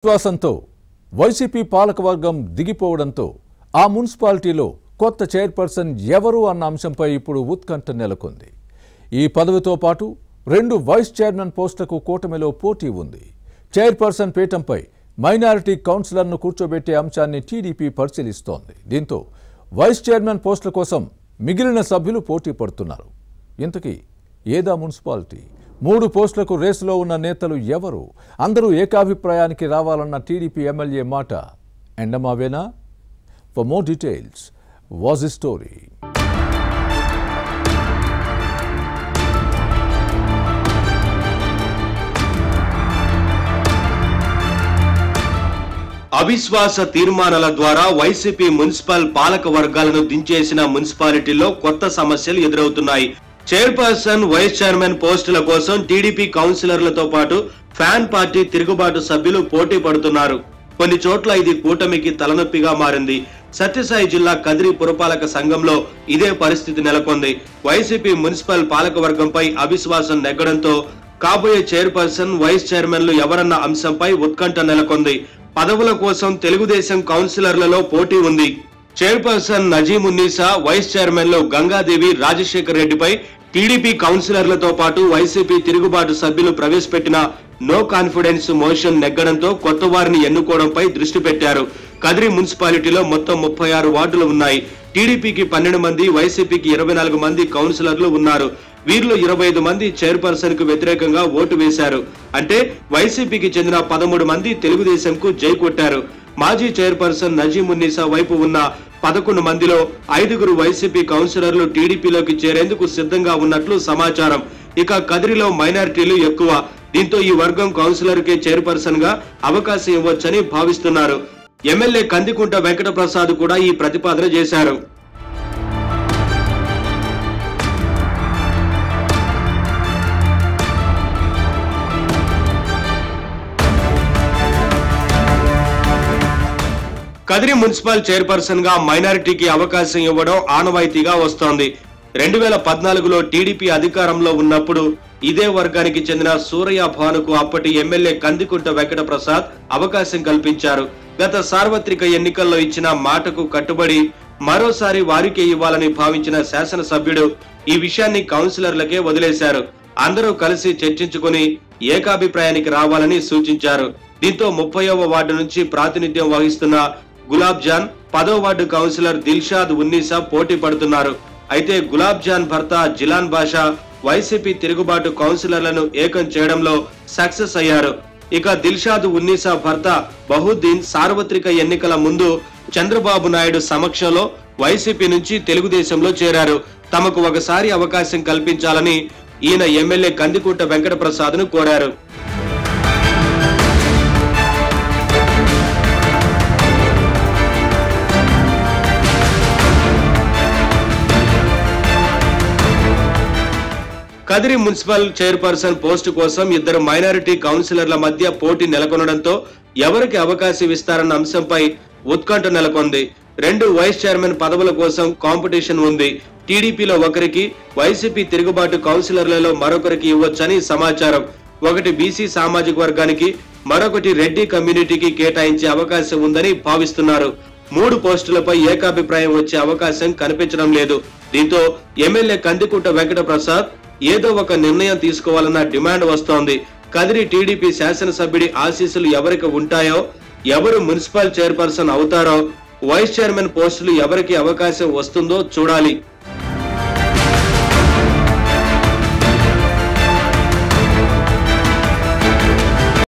విశ్వాసంతో వైసీపీ పాలకవర్గం దిగిపోవడంతో ఆ మున్సిపాలిటీలో కొత్త చైర్పర్సన్ ఎవరు అన్న అంశంపై ఇప్పుడు ఉత్కంఠ నెలకొంది. ఈ పదవితో పాటు 2 వైస్ చైర్మన్ పోస్టులకు కూటమిలో పోటీ ఉంది. చైర్పర్సన్ పీఠంపై మైనారిటీ కౌన్సిలర్ను కూర్చోబెట్టే అంశాన్ని టీడీపీ పరిశీలిస్తోంది. దీంతో వైస్ చైర్మన్ పోస్టుల కోసం మిగిలిన సభ్యులు పోటీ పడుతున్నారు. ఇంతకీ ఏదా మున్సిపాలిటీ? 3 పోస్టులకు రేసులో ఉన్న నేతలు ఎవరు? అందరూ ఏకాభిప్రాయానికి రావాలన్న టీడీపీ ఎమ్మెల్యే మాట ఎండమావేనా? For more details was the story. అవిశ్వాస తీర్మానాల ద్వారా వైసీపీ మున్సిపల్ పాలక వర్గాలను దించేసిన మున్సిపాలిటీల్లో కొత్త సమస్యలు ఎదురవుతున్నాయి. చైర్పర్సన్, వైస్ చైర్మన్ పోస్టుల కోసం టీడీపీ కౌన్సిలర్లతో పాటు ఫ్యాన్ పార్టీ తిరుగుబాటు సభ్యులు పోటీ పడుతున్నారు. కొన్ని చోట్ల ఇది కూటమికి తలనొప్పిగా మారింది. సత్యసాయి జిల్లా కదిరి పురపాలక సంఘంలో ఇదే పరిస్థితి నెలకొంది. వైసీపీ మున్సిపల్ పాలక వర్గంపై అవిశ్వాసం నెగ్గడంతో కాబోయే చైర్పర్సన్, వైస్ చైర్మన్లు ఎవరన్న అంశంపై ఉత్కంఠ నెలకొంది. పదవుల కోసం తెలుగుదేశం కౌన్సిలర్లలో పోటీ ఉంది. చైర్పర్సన్ నజీమున్నీసా, వైస్ చైర్మన్లు గంగాదేవి, రాజశేఖర్ రెడ్డిపై టీడీపీ కౌన్సిలర్లతో పాటు వైసీపీ తిరుగుబాటు సభ్యులు ప్రవేశపెట్టిన నో కాన్ఫిడెన్స్ మోషన్ నెగ్గడంతో కొత్త వారిని ఎన్నుకోవడంపై దృష్టి పెట్టారు. కదిరి మున్సిపాలిటీలో మొత్తం 36 వార్డులు ఉన్నాయి. టీడీపీకి 12 మంది, వైసీపీకి 24 మంది కౌన్సిలర్లు ఉన్నారు. వీరిలో 25 మంది చైర్పర్సన్ కు వ్యతిరేకంగా ఓటు వేశారు. అంటే వైసీపీకి చెందిన 13 మంది తెలుగుదేశంకు జై కొట్టారు. మాజీ చైర్పర్సన్ నజీమున్నీసా వైపు ఉన్న 11 మందిలో 5గురు వైసీపీ కౌన్సిలర్లు టీడీపీలోకి చేరేందుకు సిద్ధంగా ఉన్నట్లు సమాచారం. ఇక కదిరిలో మైనారిటీలు ఎక్కువ. దీంతో ఈ వర్గం కౌన్సిలర్కే చైర్పర్సన్ గా అవకాశం ఇవ్వొచ్చని భావిస్తున్నారు. ఎమ్మెల్యే కందికుంట వెంకటప్రసాద్ కూడా ఈ ప్రతిపాదన చేశారు. కదిరి మున్సిపల్ చైర్పర్సన్ గా మైనారిటీకి అవకాశం ఇవ్వడం ఆనవాయితీగా వస్తోంది. 2014లో టీడీపీ అధికారంలో ఉన్నప్పుడు ఇదే వర్గానికి చెందిన సూరయ్య భానుకు అప్పటి ఎమ్మెల్యే కందికుంట వెంకటప్రసాద్ అవకాశం కల్పించారు. గత సార్వత్రిక ఎన్నికల్లో ఇచ్చిన మాటకు కట్టుబడి మరోసారి వారికే ఇవ్వాలని భావించిన శాసనసభ్యుడు ఈ విషయాన్ని కౌన్సిలర్లకే వదిలేశారు. అందరూ కలిసి చర్చించుకుని ఏకాభిప్రాయానికి రావాలని సూచించారు. దీంతో 30వ వార్డు నుంచి ప్రాతినిధ్యం వహిస్తున్న గులాబ్ జాన్, 10వ వార్డు కౌన్సిలర్ దిల్షాద్ ఉన్నీసా పోటీ పడుతున్నారు. అయితే గులాబ్ జాన్ భర్త జిలాన్ బాషా వైసీపీ తిరుగుబాటు కౌన్సిలర్లను ఏకం చేయడంలో సక్సెస్ అయ్యారు. ఇక దిల్షాద్ ఉన్నీసా భర్త బహుద్దీన్ సార్వత్రిక ఎన్నికల ముందు చంద్రబాబు నాయుడు సమక్షంలో వైసీపీ నుంచి తెలుగుదేశంలో చేరారు. తమకు ఒకసారి అవకాశం కల్పించాలని ఈయన ఎమ్మెల్యే కందికుంట వెంకటప్రసాద్ ను కోరారు. కదిరి మున్సిపల్ చైర్పర్సన్ పోస్టు కోసం 2 మైనారిటీ కౌన్సిలర్ల మధ్య పోటీ నెలకొనడంతో ఎవరికి అవకాశం ఇస్తారన్న అంశంపై ఉత్కంఠ నెలకొంది. 2 వైస్ చైర్మన్ పదవుల కోసం కాంపిటీషన్ ఉంది. టీడీపీలో ఒకరికి, వైసీపీ తిరుగుబాటు కౌన్సిలర్లలో మరొకరికి ఇవ్వొచ్చని సమాచారం. ఒకటి బీసీ సామాజిక వర్గానికి, మరొకటి రెడ్డి కమ్యూనిటీకి కేటాయించే అవకాశం ఉందని భావిస్తున్నారు. 3 పోస్టులపై ఏకాభిప్రాయం వచ్చే అవకాశం కనిపించడం లేదు. దీంతో ఎమ్మెల్యే కందికుంట వెంకటప్రసాద్ ఏదో ఒక నిర్ణయం తీసుకోవాలన్న డిమాండ్ వస్తోంది. కదిరి టీడీపీ శాసనసభ్యుడి ఆశీస్సులు ఎవరికి ఉంటాయో, ఎవరు మున్సిపల్ చైర్పర్సన్ అవుతారో, వైస్ చైర్మన్ పోస్టులు ఎవరికి అవకాశం వస్తుందో చూడాలి.